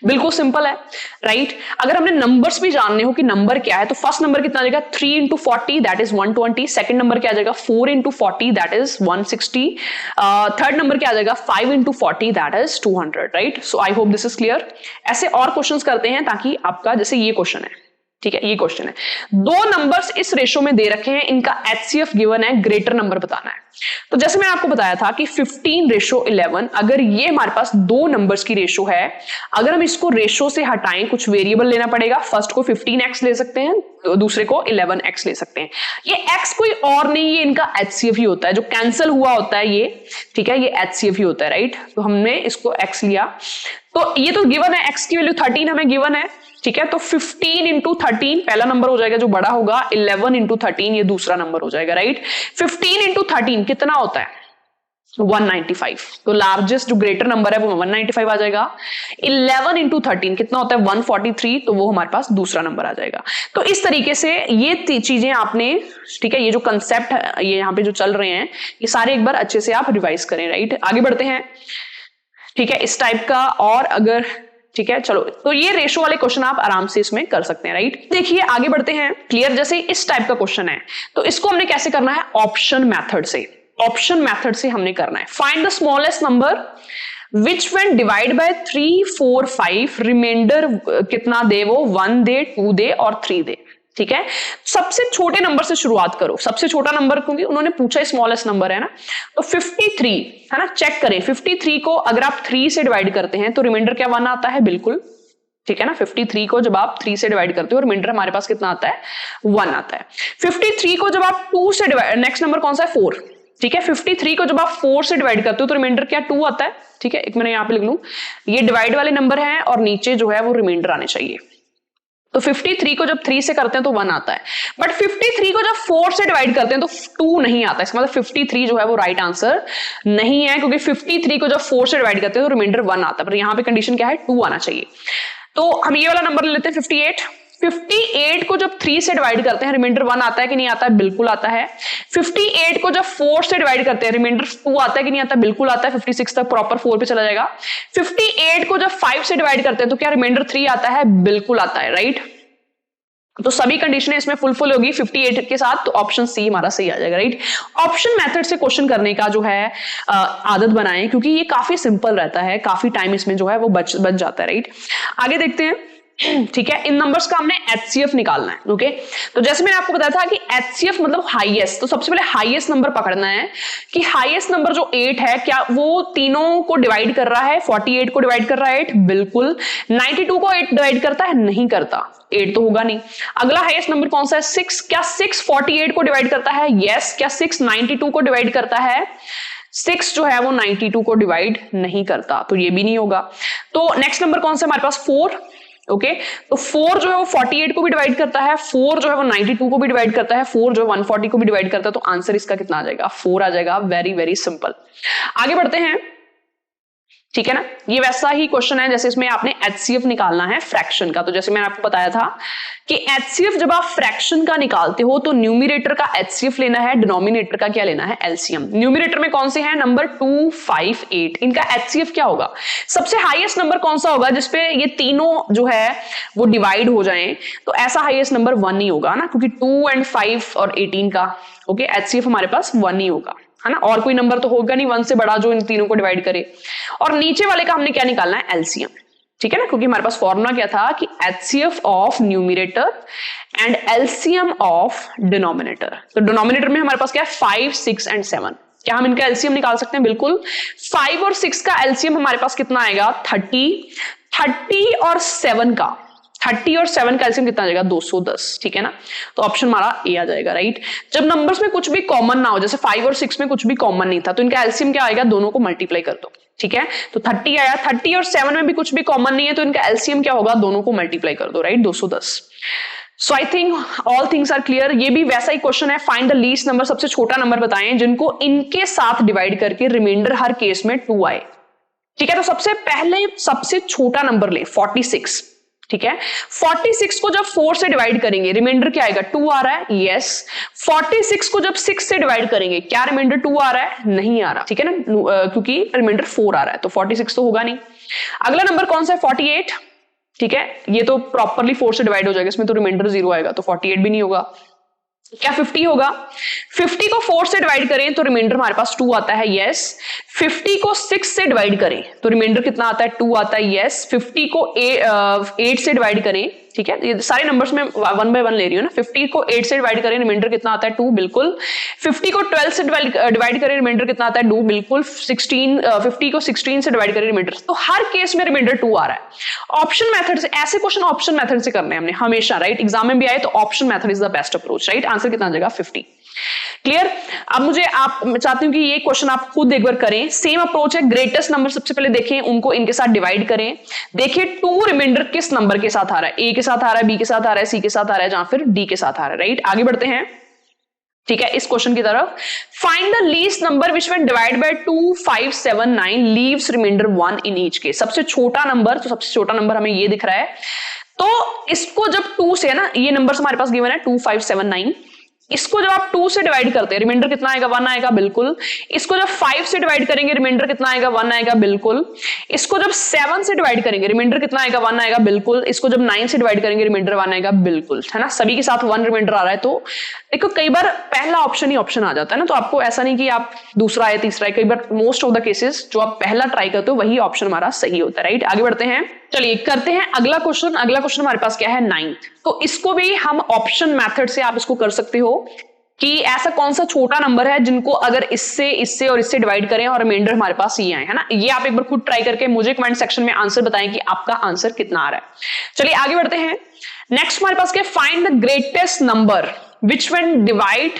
बिल्कुल सिंपल है, राइट। अगर हमने नंबर्स भी जानने हो कि नंबर क्या है, तो फर्स्ट नंबर कितना आ जाएगा? 3 into 40 that is 120। Second number क्या आ जाएगा? 4 into 40 that is 160। Third number क्या आ जाएगा? 5 into 40 that is 200, right. So I hope this is clear. ऐसे और क्वेश्चंस करते हैं ताकि आपका, जैसे ये क्वेश्चन है, ठीक है, ये क्वेश्चन है, दो नंबर्स इस रेशो में दे रखे हैं, इनका HCF गिवन है, ग्रेटर नंबर बताना है। तो जैसे मैंने आपको बताया था कि 15:11, अगर ये हमारे पास दो नंबर्स की रेशो है, अगर हम इसको रेशो से हटाएं, कुछ वेरिएबल लेना पड़ेगा। फर्स्ट को 15x ले सकते हैं, दूसरे को 11x ले सकते हैं। ये x कोई और नहीं, ये इनका HCF ही होता है, जो कैंसिल हुआ होता है ये, ठीक है, ये HCF ही होता है, राइट। तो हमने इसको x लिया, तो ये तो गिवन है, x की वैल्यू 13 हमें गिवन है, ठीक है। तो 15 इंटू 13 पहला नंबर हो जाएगा जो बड़ा होगा, 11 इंटू 13 ये दूसरा नंबर हो जाएगा, राइट। 15 इंटू 13 कितना होता है? 195। तो लार्जेस्ट जो ग्रेटर नंबर है वो 195 आ जाएगा। 11 इंटू 13 कितना होता है? 143। तो वो हमारे पास दूसरा नंबर आ जाएगा। तो इस तरीके से ये चीजें आपने, ठीक है, ये जो कंसेप्ट है, ये यहाँ पे जो चल रहे हैं, ये सारे एक बार अच्छे से आप रिवाइज करें, राइट। आगे बढ़ते हैं, ठीक है, इस टाइप का। और अगर, ठीक है, चलो, तो ये रेशो वाले क्वेश्चन आप आराम से इसमें कर सकते हैं, राइट। देखिए आगे बढ़ते हैं, क्लियर। जैसे इस टाइप का क्वेश्चन है, तो इसको हमने कैसे करना है? ऑप्शन मेथड से। ऑप्शन मेथड से हमने करना है। Find the smallest number which when divide by 3, 4, 5 remainder कितना दे, वो 1 दे, 2 दे और 3 दे, ठीक है। सबसे छोटे नंबर से शुरुआत करो, सबसे छोटा नंबर, क्योंकि उन्होंने पूछा स्मॉलेस्ट नंबर है ना। तो 53 है ना, चेक करें 53 को अगर आप 3 से डिवाइड करते हैं तो रिमाइंडर क्या 1 आता है? बिल्कुल, ठीक है ना। 53 को जब आप 3 से डिवाइड करते हो, रिमाइंडर हमारे पास कितना आता है? 1 आता है। 53 को जब आप 2 से डिवाइड, नेक्स्ट नंबर कौन सा है? 4, ठीक है। 53 को जब आप 4 से डिवाइड करते हो तो रिमाइंडर क्या 2 आता है, ठीक है। एक मैंने यहां पे लिख लूं, ये डिवाइड वाले नंबर है और नीचे जो है वो रिमाइंडर आने चाहिए। तो 53 को जब 3 से करते हैं तो 1 आता है, बट 53 को जब 4 से डिवाइड करते हैं तो 2 नहीं आता। इसका मतलब 53 जो है वो राइट आंसर नहीं है, क्योंकि 53 को जब 4 से डिवाइड करते हैं तो रिमाइंडर 1 आता है, पर यहां पे कंडीशन क्या है? 2 आना चाहिए। तो हम ये वाला नंबर ले लेते हैं 58। 58 को जब 3 से डिवाइड करते हैं रिमाइंडर 1 आता है कि नहीं आता है? बिल्कुल आता है। 58 को जब 4 से डिवाइड करते हैं रिमाइंडर 2 आता है कि नहीं आता है? बिल्कुल आता है। 56 तक प्रॉपर 4 पे चला जाएगा। 58 को जब 5 से डिवाइड करते हैं तो क्या रिमाइंडर 3 आता है? बिल्कुल आता है, राइट। तो सभी कंडीशनें इसमें फुलफिल होगी 58 के साथ, तो ऑप्शन सी हमारा सही आ जाएगा, राइट। ऑप्शन मेथड से क्वेश्चन करने का जो है आदत बनाएं, क्योंकि ये काफी सिंपल रहता है, काफी टाइम इसमें जो है वो बच जाता है, राइट। आगे देखते हैं, ठीक है। इन नंबर्स का हमने HCF निकालना है, ओके। तो जैसे मैंने आपको बताया था कि HCF मतलब हाईएस्ट, तो सबसे पहले हाईएस्ट नंबर पकड़ना है कि हाईएस्ट नंबर जो 8 है, क्या वो तीनों को डिवाइड कर रहा है? 48 को डिवाइड कर रहा है 8? बिल्कुल। 92 को 8 डिवाइड करता है? नहीं करता, 8 तो होगा नहीं। अगला हाईएस्ट नंबर कौन सा है? 6। क्या 6 48 को डिवाइड करता है? यस। क्या 6 92 को डिवाइड करता है? 6 जो है वो 92 को डिवाइड नहीं करता, तो ये भी नहीं होगा। तो नेक्स्ट नंबर कौन सा हमारे पास? 4, ओके। तो 4 जो है वो 48 को भी डिवाइड करता है, 4 जो है वो 92 को भी डिवाइड करता है, 4 जो है 140 को भी डिवाइड करता है। तो आंसर इसका कितना आ जाएगा? 4 आ जाएगा। Very very simple. आगे बढ़ते हैं, ठीक है ना। ये वैसा ही क्वेश्चन है जैसे इसमें आपने HCF निकालना है फ्रैक्शन का। तो जैसे मैंने आपको बताया था कि HCF जब आप फ्रैक्शन का निकालते हो तो न्यूमरेटर का HCF लेना है, डिनोमिनेटर का क्या लेना है? LCM। न्यूमरेटर में कौन से हैं? नंबर 2, 5, 8। इनका HCF क्या होगा? सबसे हाईएस्ट नंबर कौन सा होगा जिसपे ये तीनों जो है वो डिवाइड हो जाएं? तो ऐसा हाईएस्ट नंबर 1 ही होगा ना, क्योंकि 2 और 5 और 18 का, ओके, HCF हमारे पास 1 ही होगा, है ना। और कोई नंबर तो होगा नहीं 1 से बड़ा जो इन तीनों को डिवाइड करे। और नीचे वाले का हमने क्या निकालना है? LCM, ठीक है ना, क्योंकि हमारे पास फॉर्मूला क्या था कि HCF of numerator and LCM of denominator. तो डिनोमिनेटर में हमारे पास क्या है? 5, 6 एंड 7। क्या हम इनका LCM निकाल सकते हैं? बिल्कुल। 5 और 6 का LCM हमारे पास कितना आएगा? 30। 30 और 7 का 30 और 7 का एलसीएम कितना आ जाएगा 210, ठीक है ना। तो ऑप्शन हमारा ए आ जाएगा, राइट। जब नंबर्स में कुछ भी कॉमन ना हो, जैसे 5 और 6 में कुछ भी कॉमन नहीं था, तो इनका एलसीएम क्या आएगा, दोनों को मल्टीप्लाई कर दो, ठीक है। तो 30 आया, 30 और 7 में भी कुछ भी कॉमन नहीं है, तो इनका एलसीएम क्या होगा, दोनों को मल्टीप्लाई कर दो, right, 210। So I think all things are clear. ये भी वैसा ही क्वेश्चन है, फाइंड द लीस्ट नंबर, सबसे छोटा नंबर बताएं जिनको इनके साथ डिवाइड करके रिमाइंडर हर केस में 2 आए, ठीक है। तो सबसे पहले सबसे छोटा नंबर ले 46, ठीक है। 46 को जब 4 से डिवाइड करेंगे रिमाइंडर क्या आएगा, 2 आ रहा है, यस। 46 को जब 6 से डिवाइड करेंगे क्या रिमाइंडर 2 आ रहा है, नहीं आ रहा, ठीक है ना, क्योंकि रिमाइंडर 4 आ रहा है, तो 46 तो होगा नहीं। अगला नंबर कौन सा है, 48, ठीक है। ये तो प्रॉपरली 4 से डिवाइड हो जाएगा, इसमें तो रिमाइंडर 0 आएगा, तो 48 भी नहीं होगा। क्या 50 होगा, 50 को 4 से डिवाइड करें तो रिमाइंडर हमारे पास 2 आता है, यस। 50 को 6 से डिवाइड करें तो रिमाइंडर कितना आता है, 2 आता है, यस। 50 को 8 से डिवाइड करें, ठीक है, ये सारे नंबर्स में 1 बाय 1 ले रही हूँ ना। 50 को 8 से डिवाइड करें रिमाइंडर कितना आता है, 2, बिल्कुल। 50 को 12 से डिवाइड करें रिमाइंडर कितना आता है, 2, बिल्कुल। 50 को 16 से डिवाइड करें रिमाइंडर, तो हर केस में रिमाइंडर 2 आ रहा है। ऑप्शन मेथड से, ऐसे क्वेश्चन ऑप्शन मेथड से करने हैं हमने हमेशा, राइट। एग्जाम में भी आए तो option method is the best approach, right. Answer कितना आ जाएगा, 50, क्लियर। अब मुझे आप चाहती हूँ कि ये क्वेश्चन आप खुद एक बार करें, सेम अप्रोच है। ग्रेटेस्ट नंबर सबसे पहले देखें, उनको इनके साथ डिवाइड करें, देखिए 2 रिमाइंडर किस नंबर के साथ आ रहा है, ए के साथ आ रहा है, बी के साथ आ रहा है, सी के साथ आ रहा है, या फिर डी के साथ आ रहा है, राइट। आगे बढ़ते हैं, ठीक है, इस क्वेश्चन की तरफ। Find the least number which when divide by 2, 5, 7, 9 leaves remainder 1 in each case. सबसे छोटा नंबर, तो सबसे छोटा नंबर हमें ये दिख रहा है, तो इसको जब 2 से, है ना, ये नंबर हमारे पास गिवन है 2, 5, 7, 9, इसको जब आप 2 से डिवाइड करते हैं रिमाइंडर कितना आएगा, 1 आएगा, बिल्कुल। इसको जब 5 से डिवाइड करेंगे रिमाइंडर कितना आएगा, 1 आएगा, बिल्कुल। इसको जब 7 से डिवाइड करेंगे रिमाइंडर कितना आएगा, 1 आएगा, बिल्कुल। इसको जब 9 से डिवाइड करेंगे रिमाइंडर 1 आएगा, बिल्कुल, है ना। सभी के साथ 1 रिमाइंडर आ रहा है, तो देखो कई बार पहला ऑप्शन ही ऑप्शन आ जाता है ना, तो आपको ऐसा नहीं कि आप दूसरा है तीसरा है, कई बार मोस्ट ऑफ द केसेस जो आप पहला ट्राई करते हो वही ऑप्शन हमारा सही होता है, राइट। आगे बढ़ते हैं, चलिए करते हैं अगला क्वेश्चन। अगला क्वेश्चन हमारे पास क्या है, 9th। तो इसको भी हम ऑप्शन मेथड से आप इसको कर सकते हो कि ऐसा कौन सा छोटा नंबर है जिनको अगर इससे इससे और इससे डिवाइड करें और रिमाइंडर हमारे पास ये आए, है ना। ये आप एक बार खुद ट्राई करके मुझे कमेंट सेक्शन में आंसर बताएं कि आपका आंसर कितना आ रहा है। चलिए आगे बढ़ते हैं। नेक्स्ट हमारे पास क्या, find the greatest number which will divide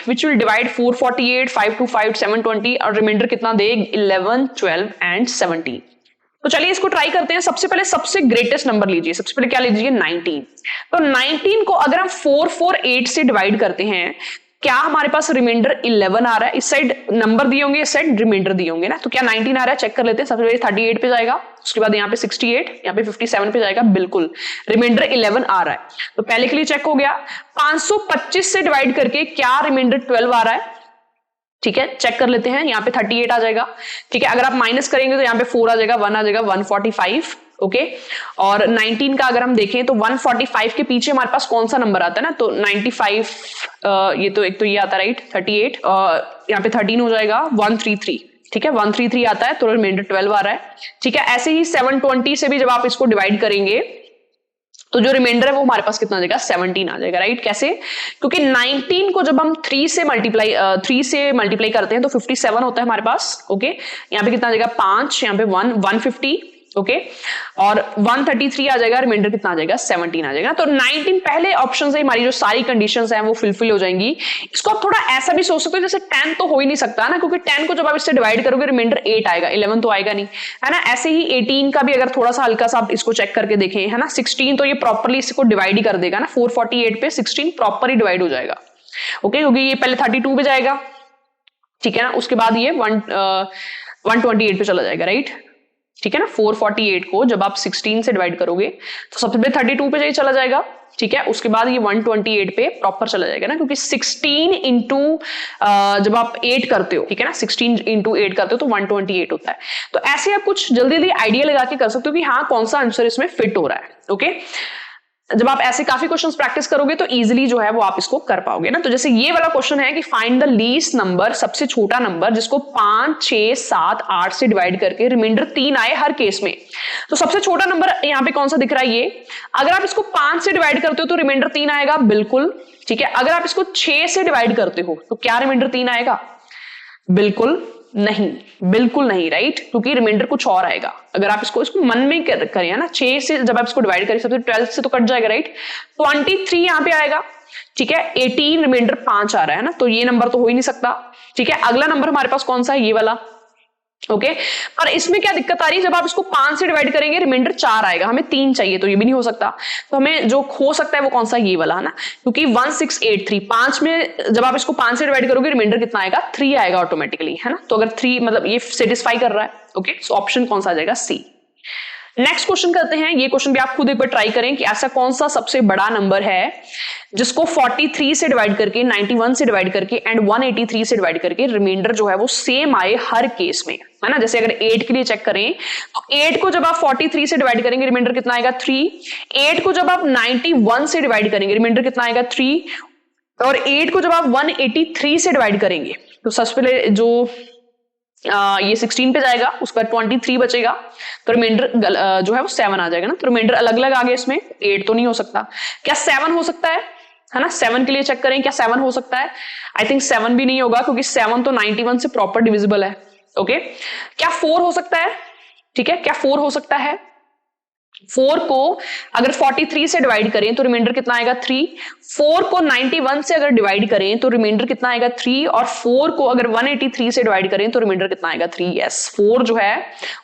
448, 525, 720 और रिमाइंडर कितना दे 11, 12 एंड 17। तो चलिए इसको ट्राई करते हैं। सबसे पहले सबसे ग्रेटेस्ट नंबर लीजिए, सबसे पहले क्या लीजिए, 19। तो 19 को अगर हम 448 से डिवाइड करते हैं, क्या हमारे पास रिमाइंडर 11 आ रहा है, इस साइड नंबर दिए होंगे, इस साइड रिमाइंडर दिए होंगे ना, तो क्या 19 आ रहा है, चेक कर लेते हैं। सबसे पहले 38 पे जाएगा, उसके बाद यहाँ पे 68, यहाँ पे 57 पे जाएगा, बिल्कुल रिमाइंडर 11 आ रहा है, तो पहले के लिए चेक हो गया। 525 से डिवाइड करके क्या रिमाइंडर 12 आ रहा है, ठीक है, चेक कर लेते हैं। यहाँ पे 38 आ जाएगा, ठीक है। अगर आप माइनस करेंगे तो यहाँ पे 4 आ जाएगा, 1 आ जाएगा, 145, ओके। और 19 का अगर हम देखें तो 145 के पीछे हमारे पास कौन सा नंबर आता है ना, तो 95, ये तो एक तो ये आता है, राइट, 38, यहाँ पे 13 हो जाएगा, 133, ठीक है, 133 आता है, तो रिमाइंडर 12 आ रहा है, ठीक है। ऐसे ही 720 से भी जब आप इसको डिवाइड करेंगे तो जो रिमाइंडर है वो हमारे पास कितना आ जाएगा, 17 आ जाएगा, राइट। कैसे, क्योंकि 19 को जब हम 3 से मल्टीप्लाई करते हैं तो 57 होता है हमारे पास, ओके। यहाँ पे कितना आ जाएगा, 5, यहाँ पे 150, ओके, और 133 आ जाएगा, रिमाइंडर कितना आ जाएगा, 17 आ जाएगा। तो 19 पहले ऑप्शन से हमारी जो सारी कंडीशंस हैं वो फुलफिल हो जाएंगी। इसको आप थोड़ा ऐसा भी सोच सकते हो, जैसे 10 तो हो ही नहीं सकता ना, क्योंकि 10 को जब आप इससे डिवाइड करोगे रिमाइंडर 8 आएगा, 11 तो आएगा नहीं, है ना। ऐसे ही 18 का भी अगर थोड़ा सा हल्का सा आप इसको चेक करके देखें, है ना, 16 तो ये प्रॉपरली इसको डिवाइड ही कर देगा ना, 448 पे 16 प्रॉपर ही डिवाइड हो जाएगा, ओके, क्योंकि ये पहले 32 पे जाएगा, ठीक है ना, उसके बाद ये 128 पे चला जाएगा, राइट, ठीक है ना। 448 को जब आप 16 से डिवाइड करोगे तो सबसे पहले 32 पे चला जाएगा, ठीक है, उसके बाद ये 128 पे प्रॉपर चला जाएगा ना, क्योंकि 16 इंटू जब आप 8 करते हो, ठीक है ना, 16 इंटू 8 करते हो तो 128 होता है। तो ऐसे आप कुछ जल्दी जल्दी आइडिया लगा के कर सकते हो कि हाँ कौन सा आंसर इसमें फिट हो रहा है, ओके। जब आप ऐसे काफी क्वेश्चंस प्रैक्टिस करोगे तो इजीली जो है वो आप इसको कर पाओगे ना। तो जैसे ये वाला क्वेश्चन है कि फाइंड द लीस्ट नंबर, सबसे छोटा नंबर जिसको 5, 6, 7, 8 से डिवाइड करके रिमाइंडर 3 आए हर केस में। तो सबसे छोटा नंबर यहाँ पे कौन सा दिख रहा है, ये। अगर आप इसको 5 से डिवाइड करते हो तो रिमाइंडर 3 आएगा, बिल्कुल, ठीक है। अगर आप इसको 6 से डिवाइड करते हो तो क्या रिमाइंडर 3 आएगा, बिल्कुल, नहीं, बिल्कुल नहीं, राइट, क्योंकि रिमाइंडर कुछ और आएगा। अगर आप इसको मन में करें ना, 6 से जब आप इसको डिवाइड करें सबसे 12 से तो कट जाएगा, राइट, 23 यहां पे आएगा, ठीक है, 18 रिमाइंडर 5 आ रहा है ना, तो ये नंबर तो हो ही नहीं सकता, ठीक है। अगला नंबर हमारे पास कौन सा है, ये वाला, ओके। पर इसमें क्या दिक्कत आ रही है, जब आप इसको 5 से डिवाइड करेंगे रिमाइंडर 4 आएगा, हमें 3 चाहिए, तो ये भी नहीं हो सकता। तो हमें जो हो सकता है वो कौन सा, ये वाला है ना, क्योंकि 1683 5 में जब आप इसको 5 से डिवाइड करोगे रिमाइंडर कितना आएगा, 3 आएगा ऑटोमेटिकली, है ना। तो अगर 3 मतलब ये सेटिस्फाई कर रहा है, ओके, सो ऑप्शन कौन सा आ जाएगा, सी। नेक्स्ट क्वेश्चन करते हैं, ये क्वेश्चन भी आप खुद एक बार ट्राई करें कि ऐसा कौन सा सबसे बड़ा नंबर है जिसको 43 से डिवाइड करके, 91 से डिवाइड करके एंड 183 से डिवाइड करके रिमाइंडर जो है वो सेम आए हर केस में, है ना। जैसे अगर 8 के लिए चेक करें तो 8 को जब आप 43 से डिवाइड करेंगे रिमाइंडर कितना आएगा, 3। 8 को जब आप 91 से डिवाइड करेंगे रिमाइंडर कितना आएगा, 3। और 8 को जब आप 183 से डिवाइड करेंगे तो सबसे पहले जो ये 16 पे जाएगा, उसका 23 बचेगा, तो रिमाइंडर जो है वो 7 आ जाएगा ना। तो रिमाइंडर अलग अलग आ गए, इसमें 8 तो नहीं हो सकता, क्या 7 हो सकता है ना। 7 के लिए चेक करें क्या 7 हो सकता है, आई थिंक 7 भी नहीं होगा, क्योंकि 7 तो 91 से प्रॉपर डिविजिबल है, ओके। क्या 4 हो सकता है, ठीक है, क्या 4 हो सकता है। 4 को अगर 43 से डिवाइड करें तो रिमाइंडर कितना आएगा, 3। 4 को 91 से अगर डिवाइड करें तो रिमाइंडर कितना आएगा, 3। और 4 को अगर 183 से डिवाइड करें तो रिमाइंडर कितना आएगा, 3। यस, 4 जो है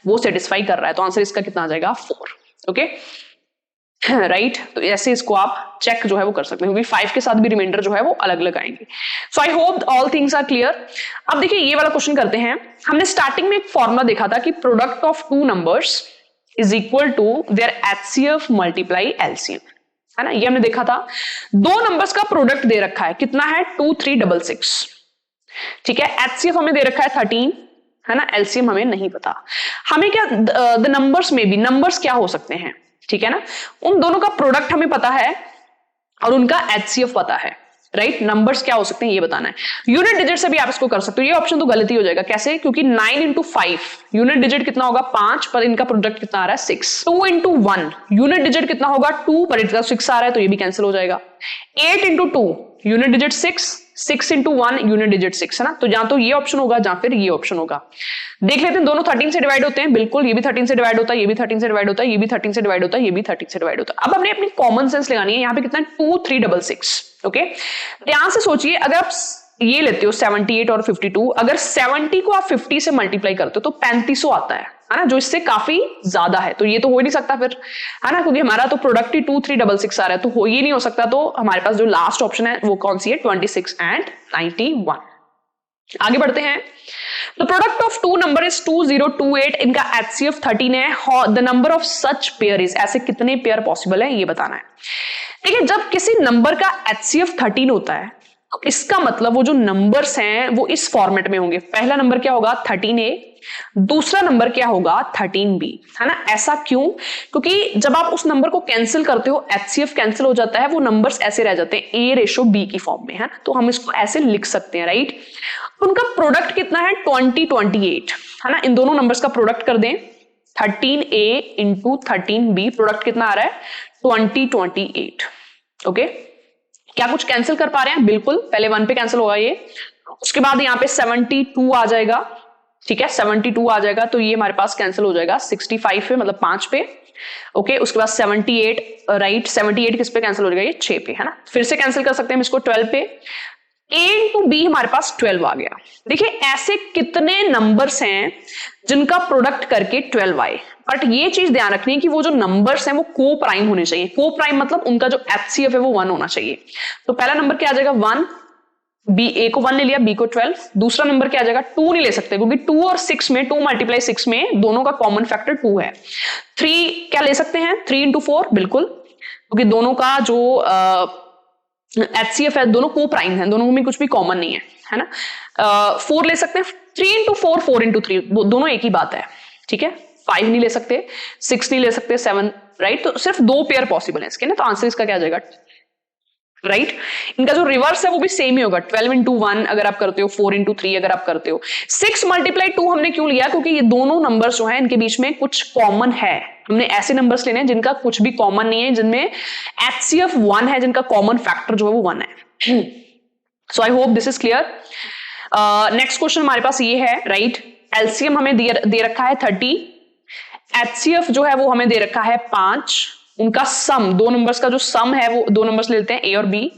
वो सेटिस्फाई कर रहा है, तो आंसर इसका कितना आ जाएगा, 4, ओके, राइट। तो ऐसे इसको आप चेक जो है वो कर सकते हैं, क्योंकि 5 के साथ भी रिमाइंडर जो है वो अलग अलग आएंगे। So I hope all things are clear. अब देखिए ये वाला क्वेश्चन करते हैं। हमने स्टार्टिंग में एक फॉर्मूला देखा था कि product of 2 numbers is equal to their HCF multiply LCM, है ना। ये हमने देखा था, 2 नंबर्स का प्रोडक्ट दे रखा है, कितना है, 2366, ठीक है। HCF हमें दे रखा है 13, है ना, LCM हमें नहीं पता। हमें क्या द नंबर्स में भी नंबर्स क्या हो सकते हैं, ठीक है ना, उन दोनों का प्रोडक्ट हमें पता है और उनका HCF पता है, राइट। नंबर्स क्या हो सकते हैं ये बताना है। यूनिट डिजिट से भी आप इसको कर सकते हो, ये ऑप्शन तो गलत ही हो जाएगा, कैसे, क्योंकि 9 into 5 यूनिट डिजिट कितना होगा, 5, पर इनका प्रोडक्ट कितना आ रहा है, 6। 2 into 1 यूनिट डिजिट कितना होगा, 2, पर इनका 6 आ रहा है, तो ये भी कैंसिल हो जाएगा। 8 into 2 unit digit 6, 6 into 1 unit digit 6, है ना। तो जहां तो ये ऑप्शन होगा जहां फिर ये ऑप्शन होगा। देख लेते हैं, दोनों 13 से डिवाइड होते हैं, बिल्कुल, ये भी 13 से डिवाइड होता है, ये भी 13 से डिवाइड होता है, ये भी 13 से डिवाइड होता है, ये भी 13 से डिवाइड होता है। अब हमने अपनी कॉमन सेंस लगानी है, यहाँ पे कितना है, 2366, ओके। ध्यान से सोचिए, अगर आप ये लेते हो 78 और 52, अगर 70 को आप 50 से मल्टीप्लाई करते हो तो 3500 आता है ना, जो इससे काफी ज्यादा है, तो ये तो हो ही नहीं सकता फिर, है ना, क्योंकि हमारा तो प्रोडक्ट ही 2366 आ रहा है, तो हो ही नहीं हो सकता। तो हमारे पास जो लास्ट ऑप्शन है वो कौन सी है, 26 and 91। आगे बढ़ते हैं। The product of 2 number is 2028, इनका HCF 13 है। The number of such pair is, ऐसे कितने पेयर पॉसिबल है ये बताना है। देखिए, जब किसी नंबर का HCF 13 होता है तो इसका मतलब वो जो नंबर्स हैं वो इस फॉर्मेट में होंगे। पहला नंबर क्या होगा, 13A, दूसरा नंबर क्या होगा, 13B, है ना। ऐसा क्यों, क्योंकि जब आप उस नंबर को कैंसिल करते हो HCF कैंसिल हो जाता है, वो नंबर्स ऐसे रह जाते हैं A/B की फॉर्म में, है ना। तो हम इसको ऐसे लिख सकते हैं, राइट। उनका प्रोडक्ट कितना है, 2028, है ना। इन दोनों नंबर्स का प्रोडक्ट कर दें, 13A into 13B, प्रोडक्ट कितना आ रहा है, 2028, ओके। क्या कुछ कैंसिल कर पा रहे हैं, बिल्कुल, पहले 1 पे कैंसिल होगा ये, उसके बाद यहाँ पे 72 आ जाएगा, ठीक है, 72 आ जाएगा, तो ये हमारे पास कैंसिल हो जाएगा 65 पे, मतलब 5 पे, ओके। उसके बाद 78, राइट, 78 किस पे कैंसिल हो जाएगा, ये 6 पे, है ना। फिर से कैंसिल कर सकते हैं हम इसको 12 पे, A into B हमारे पास 12 आ गया। देखिए, ऐसे कितने नंबर्स हैं जिनका प्रोडक्ट करके 12 आए, बट ये चीज ध्यान रखनी है कि वो जो नंबर्स हैं वो को प्राइम होने चाहिए। को प्राइम मतलब उनका जो HCF है वो 1 होना चाहिए। तो पहला नंबर क्या आ जाएगा, 1, B, A को 1 ले लिया, B को 12। दूसरा नंबर क्या आ जाएगा, 2 नहीं ले सकते, क्योंकि 2 और 6 में, 2 × 6 में दोनों का कॉमन फैक्टर 2 है। 3 क्या ले सकते हैं, 3 into 4, बिल्कुल, क्योंकि दोनों का जो HCF है, दोनों को प्राइम है, दोनों में कुछ भी कॉमन नहीं है ना। 4 ले सकते हैं, 3 into 4, 4 into 3, दोनों एक ही बात है, ठीक है। 5 नहीं ले सकते, 6 नहीं ले सकते, 7, राइट। तो सिर्फ 2 पेयर पॉसिबल है इसके ना, तो आंसर इसका क्या आ जाएगा, राइट। इनका जो रिवर्स है वो भी सेम ही होगा, 12 into 1 अगर आप करते हो, 4 into 3 अगर आप करते हो। 6 × 2 हमने क्यों लिया, क्योंकि ये दोनों नंबर्स जो है इनके बीच में कुछ कॉमन है। हमने ऐसे नंबर्स लेने हैं जिनका कुछ भी कॉमन नहीं है, जिनमें HCF 1 है, जिनका कॉमन फैक्टर जो है वो 1 है। So I hope this is clear. Next question हमारे पास ये है, राइट, एलसीएम हमें दे रखा है 30, एचसीएफ जो है वो हमें दे रखा है 5, उनका सम, दो नंबर्स का जो सम है वो दो नंबर्स लेते हैं ए और बी,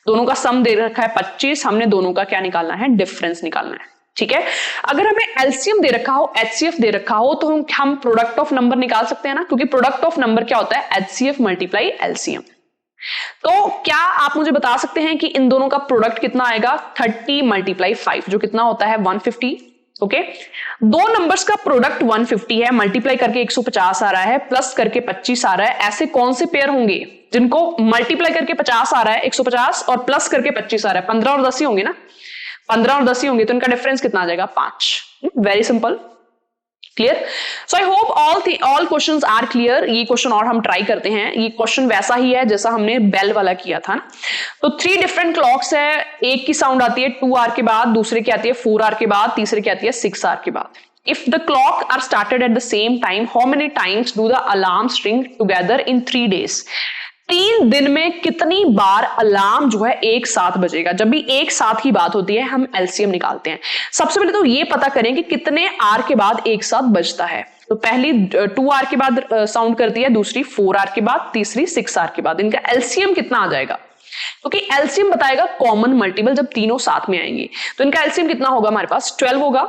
दोनों का सम दे रखा है 25, हमने दोनों का क्या निकालना है, डिफरेंस निकालना है, ठीक है। अगर हमें एलसीएम दे रखा हो, एचसीएफ दे रखा हो, तो हम प्रोडक्ट ऑफ नंबर निकाल सकते हैं ना, क्योंकि प्रोडक्ट ऑफ नंबर क्या होता है, एचसीएफ मल्टीप्लाई एलसीएम। तो क्या आप मुझे बता सकते हैं कि इन दोनों का प्रोडक्ट कितना आएगा, 30 मल्टीप्लाई 5, जो कितना होता है 150, ओके। दो नंबर्स का प्रोडक्ट 150 है, मल्टीप्लाई करके 150 आ रहा है, प्लस करके 25 आ रहा है। ऐसे कौन से पेयर होंगे जिनको मल्टीप्लाई करके 50 आ रहा है, 150 और प्लस करके 25 आ रहा है, 15 और 10 ही होंगे ना, 15 और 10 ही होंगे, तो इनका डिफरेंस कितना आ जाएगा, 5। Very simple, clear. So I hope all questions are clear. ये क्वेश्चन और हम ट्राई करते हैं, ये क्वेश्चन वैसा ही है जैसा हमने बेल वाला किया था ना। तो 3 डिफरेंट क्लॉक्स है, एक की साउंड आती है 2 आवर के बाद, दूसरे की आती है 4 आवर के बाद, तीसरे की आती है 6 आवर के बाद। If the clock are started at the same time, how many times do the alarms ring together in 3 days? 3 दिन में कितनी बार अलार्म जो है एक साथ बजेगा। जब भी एक साथ की बात होती है हम एलसीएम निकालते हैं। सबसे पहले तो ये पता करें कि कितने आर के बाद एक साथ बजता है। तो पहली 2 आर के बाद साउंड करती है, दूसरी 4 आर के बाद, तीसरी 6 आर के बाद। इनका एलसीएम कितना आ जाएगा, क्योंकि एलसीएम बताएगा कॉमन मल्टीपल जब तीनों साथ में आएंगे। तो इनका एलसीएम कितना होगा, हमारे पास 12 होगा,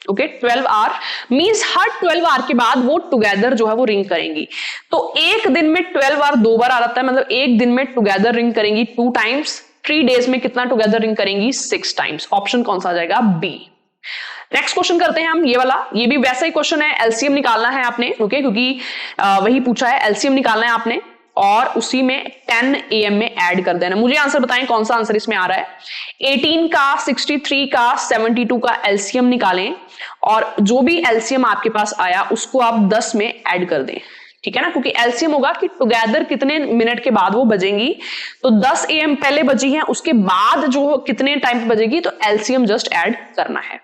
ओके। 12 आर मींस हर 12 आर के बाद वो टुगेदर जो है वो रिंग करेंगी। तो एक दिन में 12 आर 2 बार आ जाता है, मतलब एक दिन में टुगेदर रिंग करेंगी 2 टाइम्स। 3 डेज में कितना टुगेदर रिंग करेंगी, 6 टाइम्स। ऑप्शन कौन सा आ जाएगा, बी। नेक्स्ट क्वेश्चन करते हैं हम, ये वाला, ये भी वैसा ही क्वेश्चन है, एलसीएम निकालना है आपने, ओके, क्योंकि वही पूछा है, एलसीएम निकालना है आपने और उसी में 10 AM में ऐड कर देना। मुझे आंसर बताएं कौन सा आंसर इसमें आ रहा है। 18 का, 63 का, 72 का एलसीएम निकालें और जो भी एलसीएम आपके पास आया उसको आप 10 में ऐड कर दें, ठीक है ना, क्योंकि एलसीएम होगा कि टुगेदर कितने मिनट के बाद वो बजेंगी। तो 10 AM पहले बजी है, उसके बाद जो कितने टाइम पे बजेगी, तो एलसीएम जस्ट ऐड करना है।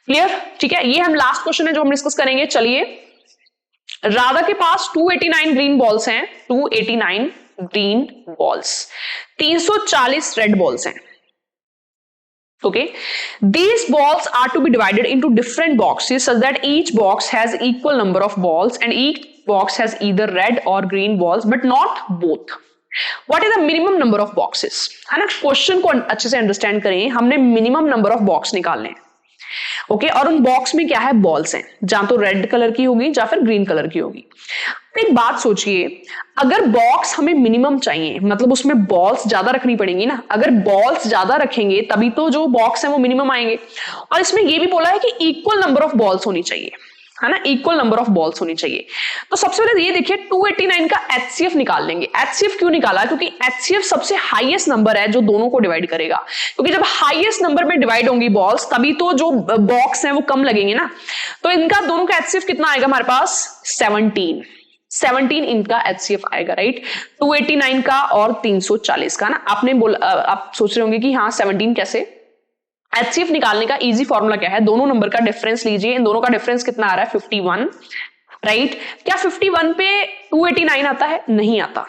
क्लियर, ठीक है। ये हम लास्ट क्वेश्चन है जो हम डिस्कस करेंगे। चलिए, राधा के पास 289 ग्रीन बॉल्स हैं, 289 ग्रीन बॉल्स, 340 रेड बॉल्स हैं, okay. These balls are to be divided into different boxes such that each box has equal number of balls and each box has either red or green balls but not both. What is the minimum number of boxes? है ना, question को अच्छे से understand करें। हमने minimum number of box निकालने हैं, okay, और उन बॉक्स में क्या है, बॉल्स हैं, जहां तो रेड कलर की होगी या फिर ग्रीन कलर की होगी। एक बात सोचिए, अगर बॉक्स हमें मिनिमम चाहिए, मतलब उसमें बॉल्स ज्यादा रखनी पड़ेंगी ना। अगर बॉल्स ज्यादा रखेंगे तभी तो जो बॉक्स है वो मिनिमम आएंगे। और इसमें ये भी बोला है कि इक्वल नंबर ऑफ बॉल्स होनी चाहिए, है ना, इक्वल नंबर ऑफ बॉल्स होनी चाहिए। तो सबसे पहले ये देखिए, 289 का एचसीएफ निकाल लेंगे। एचसीएफ क्यों निकाला, क्योंकि एचसीएफ सबसे हाईएस्ट नंबर है जो दोनों को डिवाइड करेगा। क्योंकि जब हाईएस्ट नंबर में डिवाइड होंगी बॉल्स तभी तो जो बॉक्स हैं वो कम लगेंगे ना। तो इनका दोनों का एचसीएफ कितना आएगा हमारे पास, 17 इनका एचसीएफ आएगा, राइट। 289 का और 340 का ना। आपने बोला, आप सोच रहे होंगे कि हाँ 17 कैसे। एचसीएफ निकालने का इजी फॉर्मूला क्या है, दोनों नंबर का डिफरेंस लीजिए। इन दोनों का डिफरेंस कितना आ रहा है, 51, राइट। क्या 51 पे 289 आता है, नहीं आता,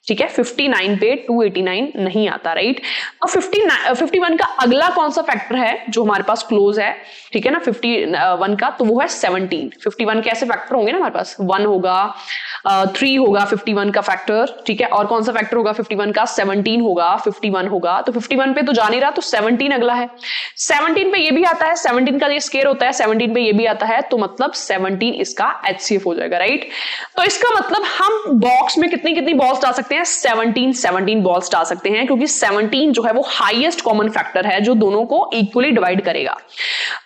ठीक है। 59 पे 289 नहीं आता, राइट। और 51 का अगला कौन सा फैक्टर है जो हमारे पास क्लोज है, ठीक है ना, 51 का, तो वो है 17। 51 के ऐसे फैक्टर होंगे ना हमारे पास, 1 होगा, 3 होगा 51 का फैक्टर, ठीक है। और कौन सा फैक्टर होगा 51 का, 17 होगा, 51 होगा। तो 51 पे तो जा नहीं रहा, तो 17 अगला है। 17 पे ये भी आता है, 17 का ये स्केयर होता है, 17 पे ये भी आता है, तो मतलब 17 इसका एचसीएफ हो जाएगा, राइट। तो इसका मतलब हम बॉक्स में कितनी कितनी बॉल्स डाल सकते हैं, 17 बॉल्स डाल सकते हैं, क्योंकि 17 जो है वो हाईएस्ट कॉमन फैक्टर है जो दोनों को इक्वली डिवाइड करेगा।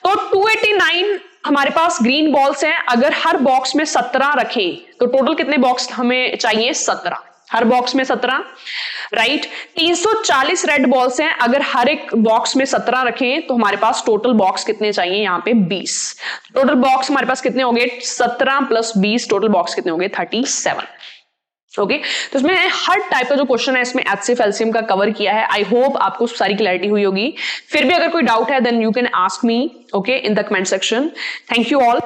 तो 289 हमारे पास ग्रीन बॉल्स हैं। अगर हर बॉक्स में 17 रखें तो टोटल कितने बॉक्स हमें चाहिए, 17, हर बॉक्स में 17, राइट। 340 रेड बॉल्स हैं। अगर हर एक बॉक्स में 17 रखें तो हमारे पास टोटल बॉक्स कितने चाहिए, यहाँ पे 20। टोटल बॉक्स हमारे पास कितने हो गए, 17 + 20, टोटल बॉक्स कितने हो गए, 37। ओके, तो इसमें हर टाइप का जो क्वेश्चन है इसमें एचसीएफ एलसीएम का कवर किया है। आई होप आपको सारी क्लैरिटी हुई होगी। फिर भी अगर कोई डाउट है then you can ask me, okay, in the comment section. Thank you all.